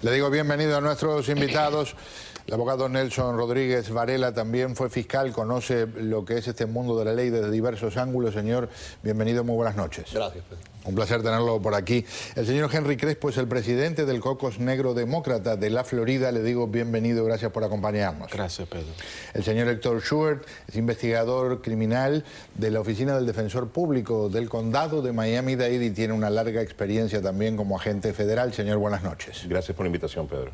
Le digo bienvenido a nuestros invitados. El abogado Nelson Rodríguez Varela también fue fiscal, conoce lo que es este mundo de la ley desde diversos ángulos. Señor, bienvenido, muy buenas noches. Gracias, Pedro. Un placer tenerlo por aquí. El señor Henry Crespo es el presidente del Caucus Negro Demócrata de la Florida. Le digo bienvenido, gracias por acompañarnos. Gracias, Pedro. El señor Héctor Schubert es investigador criminal de la Oficina del Defensor Público del Condado de Miami-Dade y tiene una larga experiencia también como agente federal. Señor, buenas noches. Gracias por la invitación, Pedro.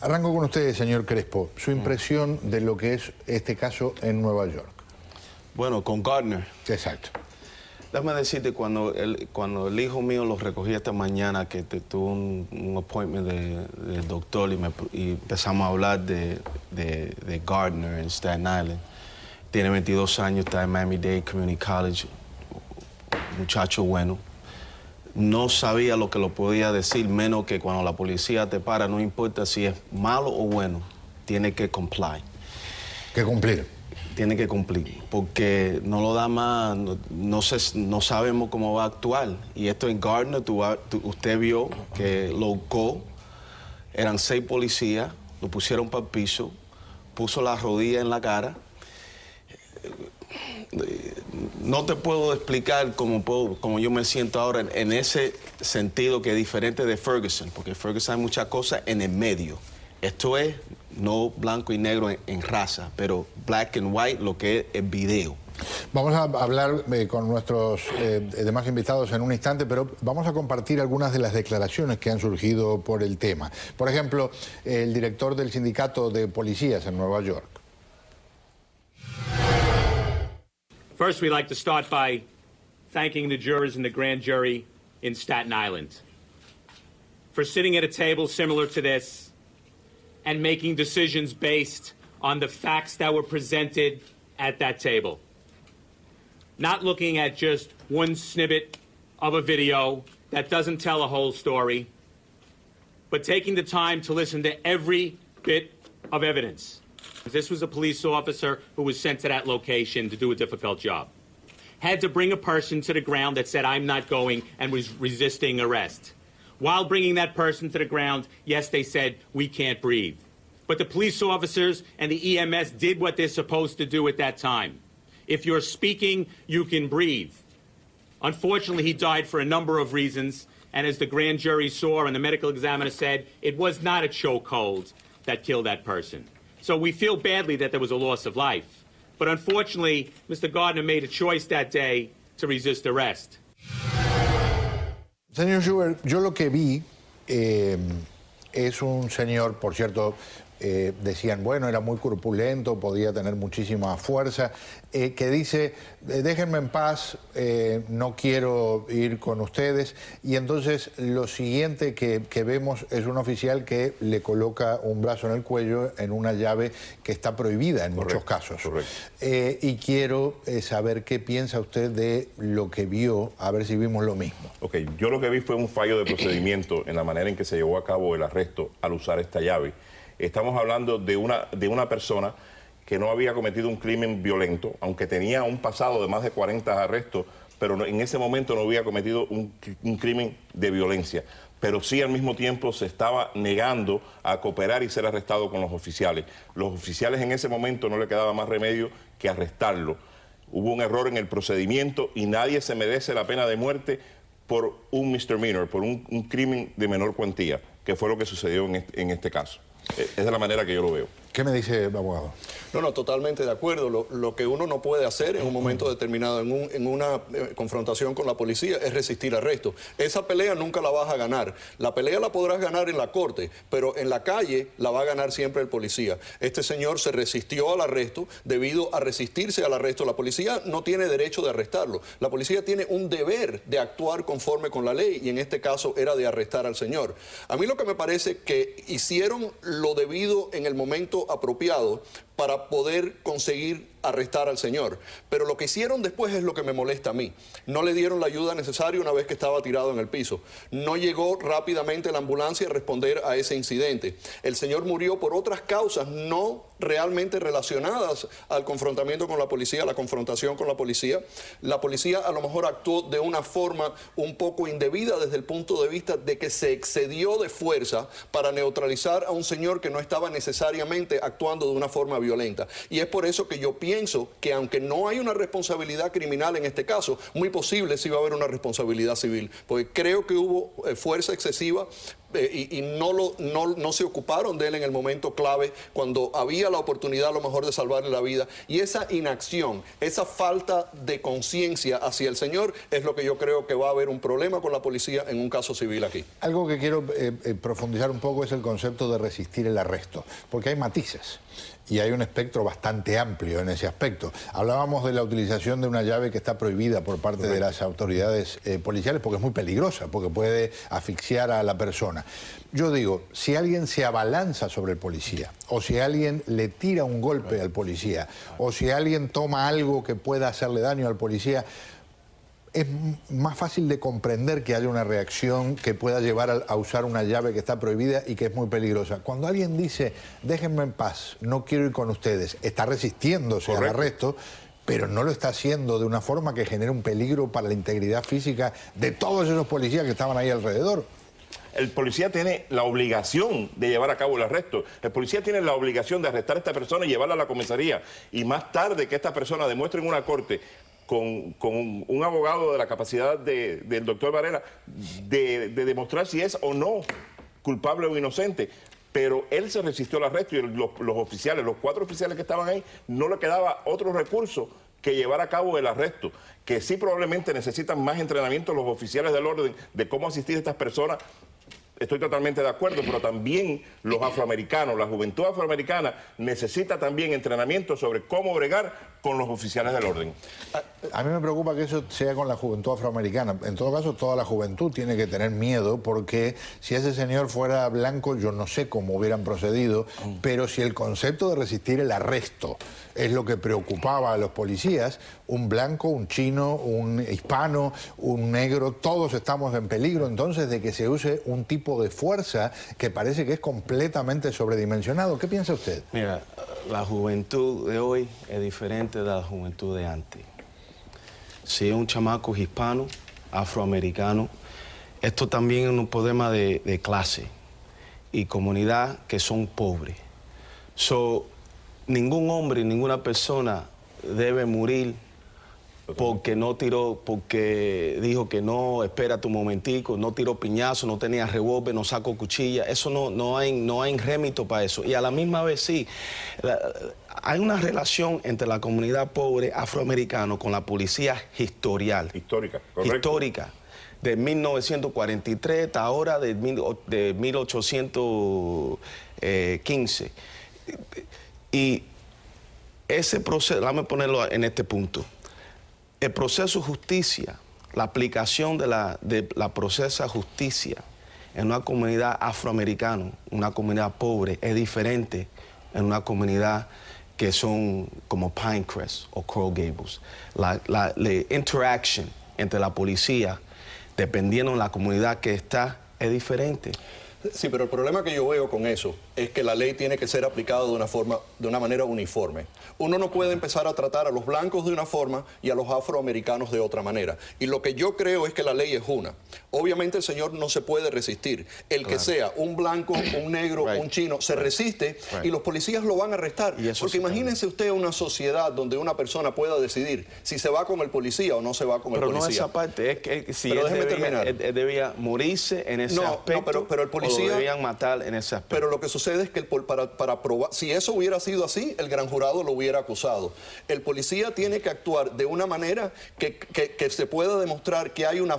Arranco con usted, señor Crespo. Su impresión de lo que es este caso en Nueva York. Bueno, con Gardner. Exacto. Déjame decirte, cuando el hijo mío lo recogí esta mañana, que tuvo un appointment del doctor y empezamos a hablar de Gardner en Staten Island. Tiene 22 años, está en Miami-Dade Community College, muchacho bueno. No sabía lo que lo podía decir, menos que cuando la policía te para, no importa si es malo o bueno, tiene que comply. Que cumplir. Tiene que cumplir, porque no lo da más, no sabemos cómo va a actuar. Y esto en Gardner, usted vio que lo buscó, eran 6 policías, lo pusieron para el piso, puso la rodilla en la cara. No te puedo explicar cómo yo me siento ahora en ese sentido, que es diferente de Ferguson, porque en Ferguson hay muchas cosas en el medio. Esto es no blanco y negro en raza, pero black and white, lo que es el video. Vamos a hablar con nuestros demás invitados en un instante, pero vamos a compartir algunas de las declaraciones que han surgido por el tema. Por ejemplo, el director del sindicato de policías en Nueva York. First, we'd like to start by thanking the jurors in the grand jury in Staten Island for sitting at a table similar to this and making decisions based on the facts that were presented at that table. Not looking at just one snippet of a video that doesn't tell a whole story, but taking the time to listen to every bit of evidence. This was a police officer who was sent to that location to do a difficult job. Had to bring a person to the ground that said, "I'm not going," and was resisting arrest. While bringing that person to the ground, yes, they said, "We can't breathe." But the police officers and the EMS did what they're supposed to do at that time. If you're speaking, you can breathe. Unfortunately, he died for a number of reasons, and as the grand jury saw and the medical examiner said, it was not a chokehold that killed that person. So we feel badly that there was a loss of life. But unfortunately, Mr. Gardner made a choice that day to resist arrest. Señor Schubert, yo lo que vi es un señor, por cierto, decían, bueno, era muy corpulento, podía tener muchísima fuerza, que dice, déjenme en paz, no quiero ir con ustedes. Y entonces lo siguiente que vemos es un oficial que le coloca un brazo en el cuello en una llave que está prohibida en muchos casos. Y quiero saber qué piensa usted de lo que vio, a ver si vimos lo mismo. Ok, yo lo que vi fue un fallo de procedimiento en la manera en que se llevó a cabo el arresto al usar esta llave. Estamos hablando de una persona que no había cometido un crimen violento, aunque tenía un pasado de más de 40 arrestos, pero en ese momento no había cometido un crimen de violencia. Pero sí al mismo tiempo se estaba negando a cooperar y ser arrestado con los oficiales. Los oficiales en ese momento no le quedaba más remedio que arrestarlo. Hubo un error en el procedimiento y nadie se merece la pena de muerte por un misdemeanor, por un crimen de menor cuantía, que fue lo que sucedió en este caso. Es de la manera que yo lo veo. ¿Qué me dice, abogado? No, totalmente de acuerdo. Lo que uno no puede hacer en un momento determinado, en una confrontación con la policía, es resistir arresto. Esa pelea nunca la vas a ganar. La pelea la podrás ganar en la corte, pero en la calle la va a ganar siempre el policía. Este señor se resistió al arresto. Debido a resistirse al arresto, la policía no tiene derecho de arrestarlo. La policía tiene un deber de actuar conforme con la ley, y en este caso era de arrestar al señor. A mí lo que me parece que hicieron lo debido en el momento apropiado, para poder conseguir arrestar al señor. Pero lo que hicieron después es lo que me molesta a mí. No le dieron la ayuda necesaria una vez que estaba tirado en el piso. No llegó rápidamente la ambulancia a responder a ese incidente. El señor murió por otras causas no realmente relacionadas al confrontamiento con la policía, a la confrontación con la policía. La policía a lo mejor actuó de una forma un poco indebida desde el punto de vista de que se excedió de fuerza para neutralizar a un señor que no estaba necesariamente actuando de una forma violenta. Y es por eso que yo pienso que aunque no hay una responsabilidad criminal en este caso, muy posible sí va a haber una responsabilidad civil, porque creo que hubo fuerza excesiva y no se ocuparon de él en el momento clave cuando había la oportunidad a lo mejor de salvarle la vida, y esa inacción, esa falta de conciencia hacia el señor es lo que yo creo que va a haber un problema con la policía en un caso civil aquí. Algo que quiero profundizar un poco es el concepto de resistir el arresto, porque hay matices y hay un espectro bastante amplio en ese aspecto. Hablábamos de la utilización de una llave que está prohibida por parte de las autoridades policiales porque es muy peligrosa, porque puede asfixiar a la persona. Yo digo, si alguien se abalanza sobre el policía, o si alguien le tira un golpe al policía, o si alguien toma algo que pueda hacerle daño al policía, es más fácil de comprender que haya una reacción que pueda llevar a usar una llave que está prohibida y que es muy peligrosa. Cuando alguien dice, déjenme en paz, no quiero ir con ustedes, está resistiéndose al arresto, pero no lo está haciendo de una forma que genere un peligro para la integridad física de todos esos policías que estaban ahí alrededor. El policía tiene la obligación de llevar a cabo el arresto. El policía tiene la obligación de arrestar a esta persona y llevarla a la comisaría. Y más tarde que esta persona demuestre en una corte con un abogado de la capacidad del doctor Varela de demostrar si es o no culpable o inocente. Pero él se resistió al arresto y los oficiales, los 4 oficiales que estaban ahí, no le quedaba otro recurso que llevar a cabo el arresto, que sí probablemente necesitan más entrenamiento los oficiales del orden de cómo asistir a estas personas. Estoy totalmente de acuerdo, pero también los afroamericanos, la juventud afroamericana necesita también entrenamiento sobre cómo bregar con los oficiales del orden. A mí me preocupa que eso sea con la juventud afroamericana. En todo caso, toda la juventud tiene que tener miedo, porque si ese señor fuera blanco, yo no sé cómo hubieran procedido, pero si el concepto de resistir el arresto es lo que preocupaba a los policías, un blanco, un chino, un hispano, un negro, todos estamos en peligro entonces de que se use un tipo de fuerza que parece que es completamente sobredimensionado. ¿Qué piensa usted? Mira, la juventud de hoy es diferente de la juventud de antes. Si es un chamaco hispano, afroamericano, esto también es un problema de clase y comunidad que son pobres. Ningún hombre, ninguna persona debe morir porque no tiró, porque dijo que no, espérate un momentico, no tiró piñazo, no tenía revólver, no sacó cuchilla. Eso no hay rémito para eso. Y a la misma vez sí, hay una relación entre la comunidad pobre afroamericana con la policía histórica, correcto. Histórica, de 1943 hasta ahora de 1815. Y ese proceso, déjame ponerlo en este punto, el proceso de justicia, la aplicación de la proceso de justicia en una comunidad afroamericana, una comunidad pobre, es diferente en una comunidad que son como Pinecrest o Coral Gables. La interaction entre la policía, dependiendo de la comunidad que está, es diferente. Sí, pero el problema que yo veo con eso es que la ley tiene que ser aplicada de una manera uniforme. Uno no puede empezar a tratar a los blancos de una forma y a los afroamericanos de otra manera. Y lo que yo creo es que la ley es una. Obviamente el señor no se puede resistir. El que sea un blanco, un negro, un chino, se resiste y los policías lo van a arrestar. Porque imagínense usted una sociedad donde una persona pueda decidir si se va con el policía o no se va con el policía. Pero no esa parte, es que si pero él debía morirse en ese aspecto, pero el policía, o lo debían matar en ese aspecto. Pero lo que sucede es que para probar, si eso hubiera sido así, el gran jurado lo hubiera acusado. El policía tiene que actuar de una manera que se pueda demostrar que hay una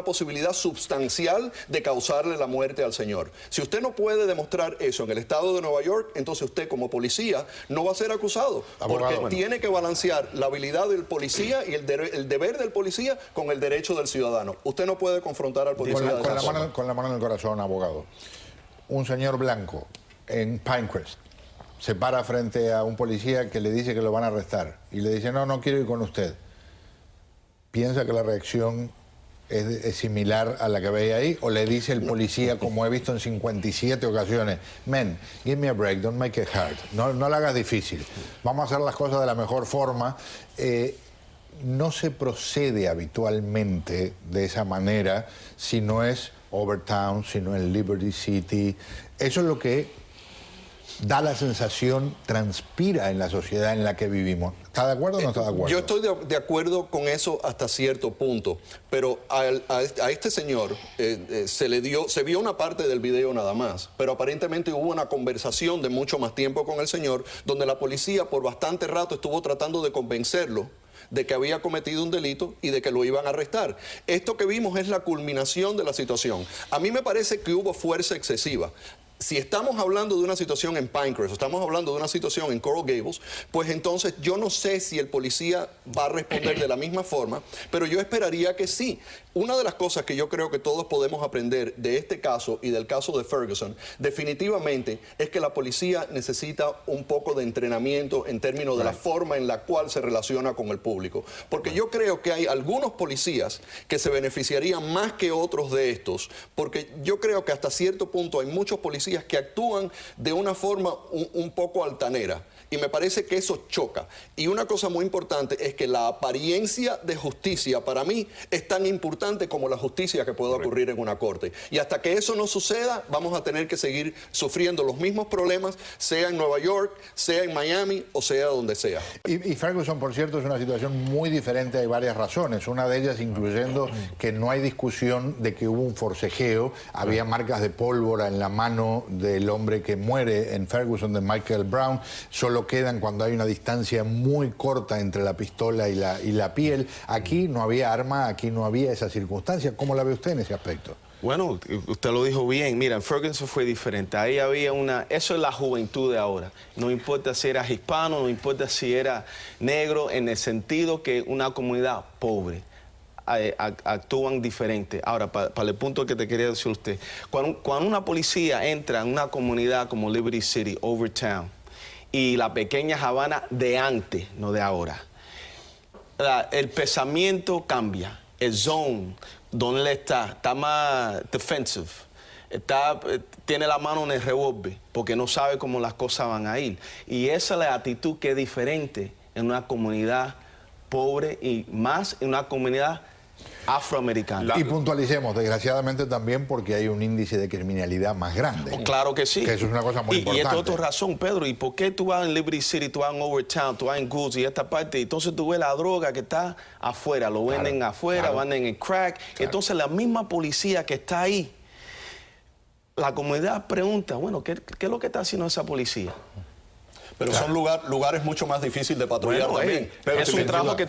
posibilidad substancial de causarle la muerte al señor. Si usted no puede demostrar eso en el estado de Nueva York, entonces usted como policía no va a ser acusado, porque tiene que balancear la habilidad del policía y el deber del policía con el derecho del ciudadano. Usted no puede confrontar al policía con la mano en el corazón, abogado. Un señor blanco en Pinecrest se para frente a un policía que le dice que lo van a arrestar y le dice, no, no quiero ir con usted. ¿Piensa que la reacción es similar a la que veía ahí? ¿O le dice el policía, como he visto en 57 ocasiones, men, give me a break, don't make it hard, no la hagas difícil, vamos a hacer las cosas de la mejor forma? No se procede habitualmente de esa manera si no es Overtown, si no es Liberty City. Eso es lo que da la sensación, transpira en la sociedad en la que vivimos. ¿Está de acuerdo o no está de acuerdo? Yo estoy de acuerdo con eso hasta cierto punto, pero a este señor se vio una parte del video nada más, pero aparentemente hubo una conversación de mucho más tiempo con el señor, donde la policía por bastante rato estuvo tratando de convencerlo de que había cometido un delito y de que lo iban a arrestar. Esto que vimos es la culminación de la situación. A mí me parece que hubo fuerza excesiva. Si estamos hablando de una situación en Pinecrest, estamos hablando de una situación en Coral Gables, pues entonces yo no sé si el policía va a responder de la misma forma, pero yo esperaría que sí. Una de las cosas que yo creo que todos podemos aprender de este caso y del caso de Ferguson, definitivamente, es que la policía necesita un poco de entrenamiento en términos de la forma en la cual se relaciona con el público. Porque yo creo que hay algunos policías que se beneficiarían más que otros de estos, porque yo creo que hasta cierto punto hay muchos policías que actúan de una forma un poco altanera. Y me parece que eso choca. Y una cosa muy importante es que la apariencia de justicia para mí es tan importante como la justicia que pueda ocurrir en una corte. Y hasta que eso no suceda, vamos a tener que seguir sufriendo los mismos problemas, sea en Nueva York, sea en Miami o sea donde sea. Y Ferguson, por cierto, es una situación muy diferente. Hay varias razones. Una de ellas incluyendo que no hay discusión de que hubo un forcejeo. Había marcas de pólvora en la mano del hombre que muere en Ferguson, de Michael Brown. Solo quedan cuando hay una distancia muy corta entre la pistola y la piel. Aquí no había arma, aquí no había esa circunstancia. ¿Cómo la ve usted en ese aspecto? Bueno, usted lo dijo bien. Mira, en Ferguson fue diferente. Ahí había eso es la juventud de ahora. No importa si era hispano, no importa si era negro, en el sentido que una comunidad pobre actúan diferente. Ahora, para el punto que te quería decir usted, cuando una policía entra en una comunidad como Liberty City, Overtown, y la pequeña Havana de antes, no de ahora, el pensamiento cambia, el zone donde él está más defensive, tiene la mano en el revólver porque no sabe cómo las cosas van a ir. Y esa es la actitud que es diferente en una comunidad pobre y más en una comunidad afroamericana. Y puntualicemos, desgraciadamente también porque hay un índice de criminalidad más grande. Claro que sí. Que eso es una cosa muy importante. Y esta es otra razón, Pedro. ¿Y por qué tú vas en Liberty City, tú vas en Overtown, tú vas en Goose y esta parte? Entonces tú ves la droga que está afuera, lo venden afuera, venden en crack. Entonces la misma policía que está ahí, la comunidad pregunta, bueno, ¿qué es lo que está haciendo esa policía? Pero son lugares mucho más difíciles de patrullar también. Pero es un trabajo que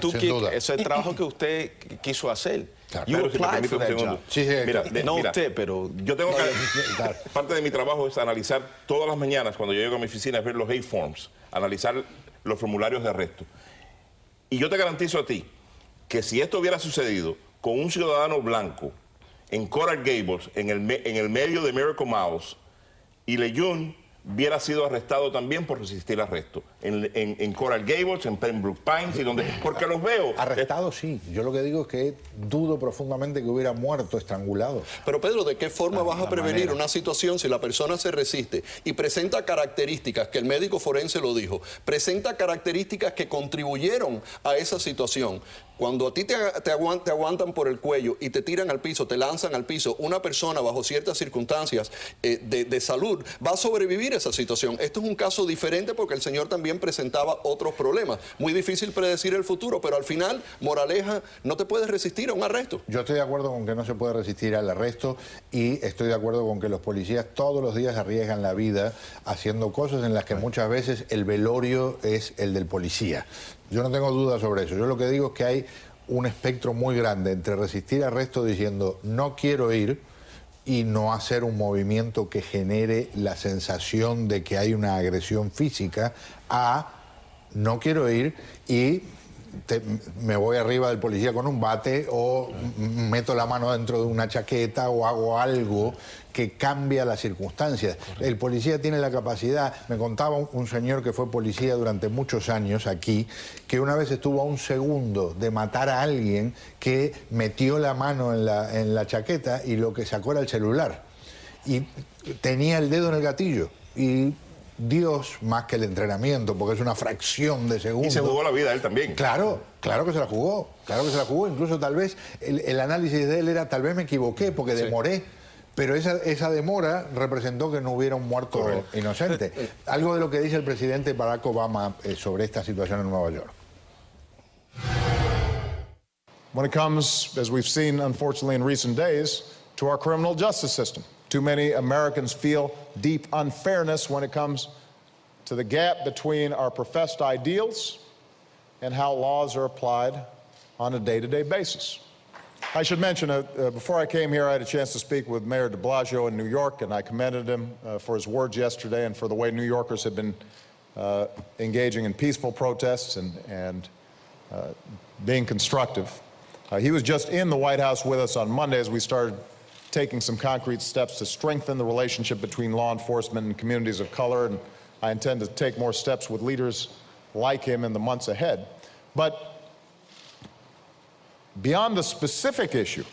es el trabajo que usted quiso hacer. Claro, You pero si me applied permite for un that segundo. job. Sí, sí, No usted, pero yo tengo que... Parte de mi trabajo es analizar todas las mañanas, cuando yo llego a mi oficina, es ver los A-Forms, analizar los formularios de arresto. Y yo te garantizo a ti que si esto hubiera sucedido con un ciudadano blanco en Coral Gables, en el medio de Miracle Mouse, y Leyun hubiera sido arrestado también por resistir arresto. En Coral Gables, en Pembroke Pines, y donde, porque los veo. Arrestado sí. Yo lo que digo es que dudo profundamente que hubiera muerto estrangulado. Pero Pedro, ¿de qué forma vas a prevenir una situación si la persona se resiste y presenta características, que el médico forense lo dijo, presenta características que contribuyeron a esa situación? Cuando a ti te aguantan por el cuello y te tiran al piso, te lanzan al piso, una persona bajo ciertas circunstancias de salud va a sobrevivir a esa situación. Esto es un caso diferente porque el señor también presentaba otros problemas. Muy difícil predecir el futuro, pero al final, moraleja, no te puedes resistir a un arresto. Yo estoy de acuerdo con que no se puede resistir al arresto y estoy de acuerdo con que los policías todos los días arriesgan la vida haciendo cosas en las que muchas veces el velorio es el del policía. Yo no tengo duda sobre eso. Yo lo que digo es que hay un espectro muy grande entre resistir arresto diciendo no quiero ir y no hacer un movimiento que genere la sensación de que hay una agresión física, a no quiero ir y me voy arriba del policía con un bate o meto la mano dentro de una chaqueta o hago algo que cambia las circunstancias. Correcto. El policía tiene la capacidad, me contaba un señor que fue policía durante muchos años aquí, que una vez estuvo a un segundo de matar a alguien que metió la mano en la chaqueta y lo que sacó era el celular. Y tenía el dedo en el gatillo. Y Dios, más que el entrenamiento, porque es una fracción de segundo. Y se jugó la vida él también. Claro, claro que se la jugó, claro que se la jugó. Incluso tal vez el análisis de él era, tal vez me equivoqué porque demoré, pero esa demora representó que no hubiera un muerto inocente. Algo de lo que dice el presidente Barack Obama sobre esta situación en Nueva York. When it comes, as we've seen unfortunately in recent days, to our criminal justice system. Too many Americans feel deep unfairness when it comes to the gap between our professed ideals and how laws are applied on a day-to-day basis. I should mention, before I came here, I had a chance to speak with Mayor de Blasio in New York, and I commended him for his words yesterday and for the way New Yorkers have been engaging in peaceful protests and being constructive. He was just in the White House with us on Monday as we started taking some concrete steps to strengthen the relationship between law enforcement and communities of color, and I intend to take more steps with leaders like him in the months ahead. But beyond the specific issue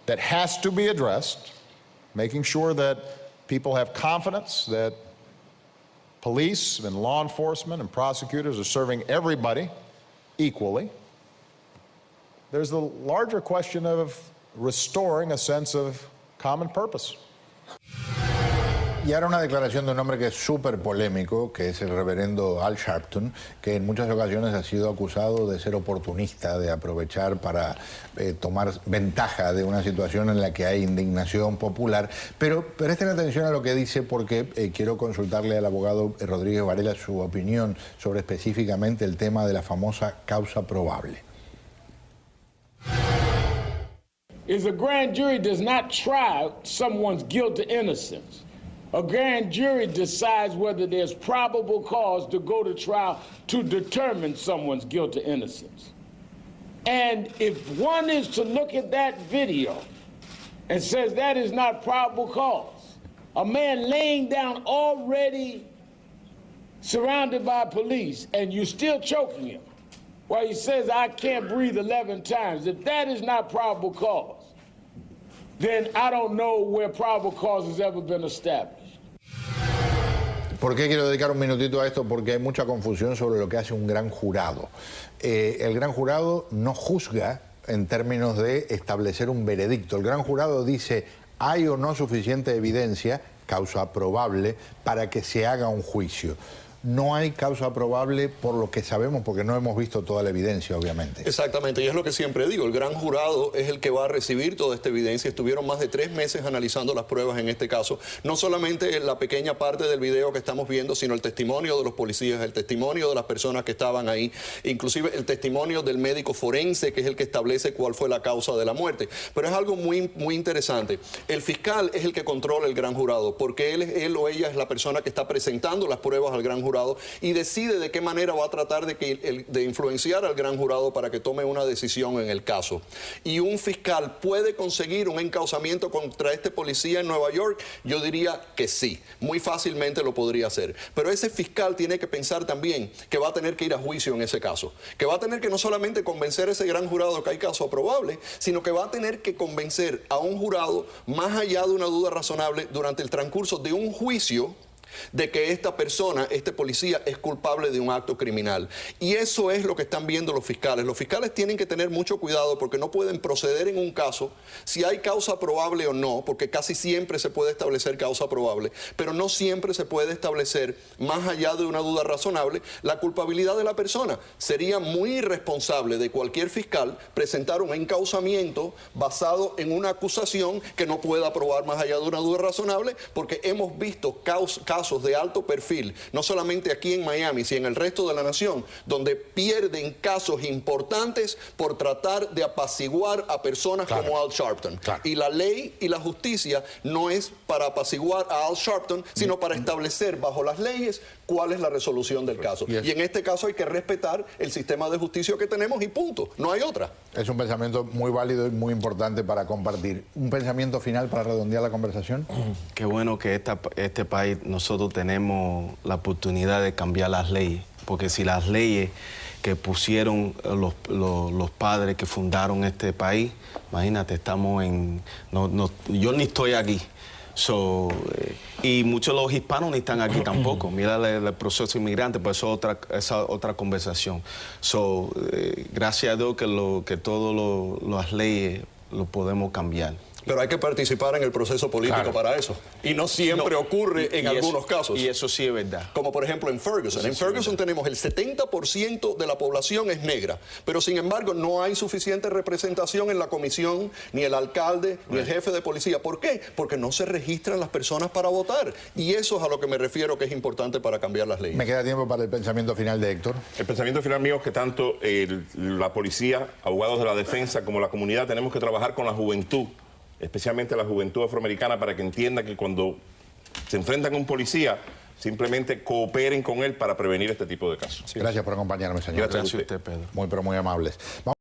that has to be addressed, making sure that people have confidence that police and law enforcement and prosecutors are serving everybody equally, there's the larger question of restoring a sense of common purpose. Y ahora una declaración de un hombre que es súper polémico, que es el reverendo Al Sharpton, que en muchas ocasiones ha sido acusado de ser oportunista, de aprovechar para tomar ventaja de una situación en la que hay indignación popular. Pero presten atención a lo que dice porque quiero consultarle al abogado Rodríguez Varela su opinión sobre específicamente el tema de la famosa causa probable. Is a grand jury does not try someone's guilt or innocence. A grand jury decides whether there's probable cause to go to trial to determine someone's guilt or innocence. And if one is to look at that video and says that is not probable cause, a man laying down already surrounded by police and you're still choking him, while he says, I can't breathe 11 times, if that is not probable cause, then I don't know where probable cause has ever been established. ¿Por qué quiero dedicar un minutito a esto? Porque hay mucha confusión sobre lo que hace un gran jurado. El gran jurado no juzga en términos de establecer un veredicto. El gran jurado dice, ¿hay o no suficiente evidencia, causa probable, para que se haga un juicio? No hay causa probable por lo que sabemos, porque no hemos visto toda la evidencia, obviamente. Exactamente, y es lo que siempre digo, el gran jurado es el que va a recibir toda esta evidencia. Estuvieron más de 3 meses analizando las pruebas en este caso. No solamente la pequeña parte del video que estamos viendo, sino el testimonio de los policías, el testimonio de las personas que estaban ahí, inclusive el testimonio del médico forense, que es el que establece cuál fue la causa de la muerte. Pero es algo muy interesante. El fiscal es el que controla el gran jurado, porque él o ella es la persona que está presentando las pruebas al gran jurado y decide de qué manera va a tratar de influenciar al gran jurado para que tome una decisión en el caso. Y un fiscal puede conseguir un encauzamiento contra este policía en Nueva York, yo diría que sí, muy fácilmente lo podría hacer. Pero ese fiscal tiene que pensar también que va a tener que ir a juicio en ese caso, que va a tener que no solamente convencer a ese gran jurado que hay caso probable, sino que va a tener que convencer a un jurado más allá de una duda razonable durante el transcurso de un juicio de que esta persona, este policía, es culpable de un acto criminal. Y eso es lo que están viendo los fiscales. Los fiscales tienen que tener mucho cuidado porque no pueden proceder en un caso si hay causa probable o no, porque casi siempre se puede establecer causa probable, pero no siempre se puede establecer, más allá de una duda razonable, la culpabilidad de la persona. Sería muy irresponsable de cualquier fiscal presentar un encauzamiento basado en una acusación que no pueda probar más allá de una duda razonable, porque hemos visto casos casos de alto perfil, no solamente aquí en Miami, sino en el resto de la nación, donde pierden casos importantes por tratar de apaciguar a personas como Al Sharpton. Y la ley y la justicia no es para apaciguar a Al Sharpton, sino para establecer bajo las leyes cuál es la resolución del caso. Y en este caso hay que respetar el sistema de justicia que tenemos y punto. No hay otra. Es un pensamiento muy válido y muy importante para compartir. ¿Un pensamiento final para redondear la conversación? Qué bueno que este país nosotros tenemos la oportunidad de cambiar las leyes, porque si las leyes que pusieron los padres que fundaron este país, imagínate, estamos en... yo ni estoy aquí. Y muchos de los hispanos ni están aquí tampoco. Mira el proceso inmigrante, pues eso es otra conversación. Gracias a Dios que todas las leyes lo podemos cambiar. Pero hay que participar en el proceso político para eso. Y no siempre ocurre en algunos casos. Y eso sí es verdad. Como por ejemplo en Ferguson. En Ferguson tenemos el 70% de la población es negra. Pero sin embargo no hay suficiente representación en la comisión, ni el alcalde, ni el jefe de policía. ¿Por qué? Porque no se registran las personas para votar. Y eso es a lo que me refiero que es importante para cambiar las leyes. Me queda tiempo para el pensamiento final de Héctor. El pensamiento final mío es que tanto la policía, abogados de la defensa, como la comunidad tenemos que trabajar con la juventud, especialmente la juventud afroamericana, para que entienda que cuando se enfrentan a un policía, simplemente cooperen con él para prevenir este tipo de casos. Gracias por acompañarme, señor. Gracias a usted, Pedro. Muy, pero muy amables.